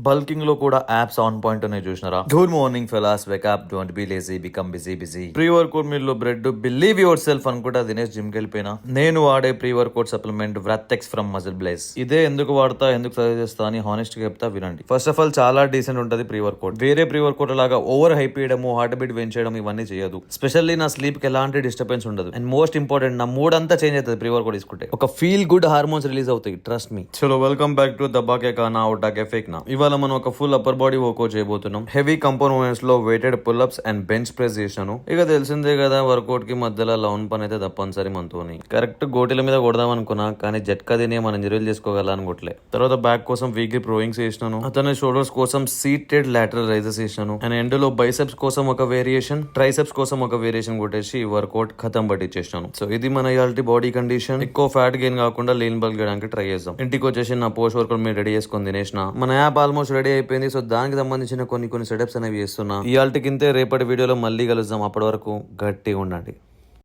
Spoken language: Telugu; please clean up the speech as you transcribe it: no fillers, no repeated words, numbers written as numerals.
బల్కింగ్ లో కూడా యాప్స్ ఆన్ పాయింట్ ఉన్నాయి చూసినారా. Good morning fellas, wake up, don't be lazy, become busy. Pre workout meal లో బ్రెడ్, బిలీవ్ యువర్ సెల్ఫ్ అనుకుంటా దినేష్ జిమ్ కి వెళ్ళిపోయినా. నేను వాడే ప్రీ వర్కౌట్ సప్లిమెంట్ వ్రతెక్స్ ఫ్రమ్ మజిల్ బ్లేస్. ఇదే ఎందుకు వాడతా, ఎందుకు సజెస్ట్ చేస్తా అని హానెస్ట్ గా చెప్తా, వినండి. ఫస్ట్ ఆఫ్ ఆల్ చాలా డీసెంట్ ఉంటది ప్రీ వర్కౌట్. వేరే ప్రీ వర్కౌట్ లాగా ఓవర్ హైప్ చేయడము, హార్ట్ బీట్ పెంచడం ఇవన్నీ చేయదు. స్పెషల్లీ నా స్లీప్ కి ఎలాంటి డిస్టర్బెన్స్ ఉండదు. అండ్ మోస్ట్ ఇంపార్టెంట్, నా మూడ్ అంతా చేంజ్ అవుతుంది ప్రీ వర్కౌట్ తీసుకుంటే. ఒక ఫీల్ గుడ్ హార్మోన్స్ రిలీజ్ అవుతాయి, ట్రస్ట్ మీ. చలో వెల్కమ్ బ్యాక్ టు దబ్బాకే కానా అవుటాకే ఫేక్ నా. ఇవాళ మనం ఒక ఫుల్ అప్పర్ బాడీ వర్కౌట్ చేయబోతున్నాం. హెవీ కంపౌండ్ మూవ్మెంట్స్ లో weighted pullups and bench press చేశాను. ఇక తెలిసిందే కదా, వర్కౌట్ కి మధ్యలో లౌన్ పని అయితే తప్పనిసరి మనతోని. కరెక్ట్ గోటిల మీద కొడదాం అనుకున్నా, కానీ జట్కా తిని మనం ఇంజరీలు చేసుకోగలని కొట్టలే. తర్వాత బ్యాక్ కోసం వీక్లీ ప్రోయింగ్స్ చేసినాను. అతని షోల్డర్స్ కోసం సీటెడ్ లాటరల్ రైజెస్ చేసినాను. అండ్ ఎండ్ లో బైసెప్స్ కోసం ఒక వేరియేషన్, ట్రైసెప్స్ కోసం ఒక వేరియేషన్ కొట్టేసి వర్కౌట్ ఖతం పట్టించేసినాను. సో ఇది మన ఇయాల్టి బాడీ కండిషన్. ఎక్కువ ఫ్యాట్ గెయిన్ కాకుండా లీన్ బల్క్ చేయడానికి ట్రై చేద్దాం. ఇంటికి వచ్చేసి నా పోస్ట్ వర్కౌట్ మీరు రెడీ చేసుకొని తినేసిన. మన యాప్ ఆల్మోస్ట్ రెడీ అయిపోయింది. సో దానికి సంబంధించిన కొన్ని సెటప్స్ అనేవి చేస్తున్నా. ఇయాల్టికింతే రేపటి వీడియోలో మళ్ళీ కలుద్దాం. అప్పటి వరకు గట్టిగా ఉండండి.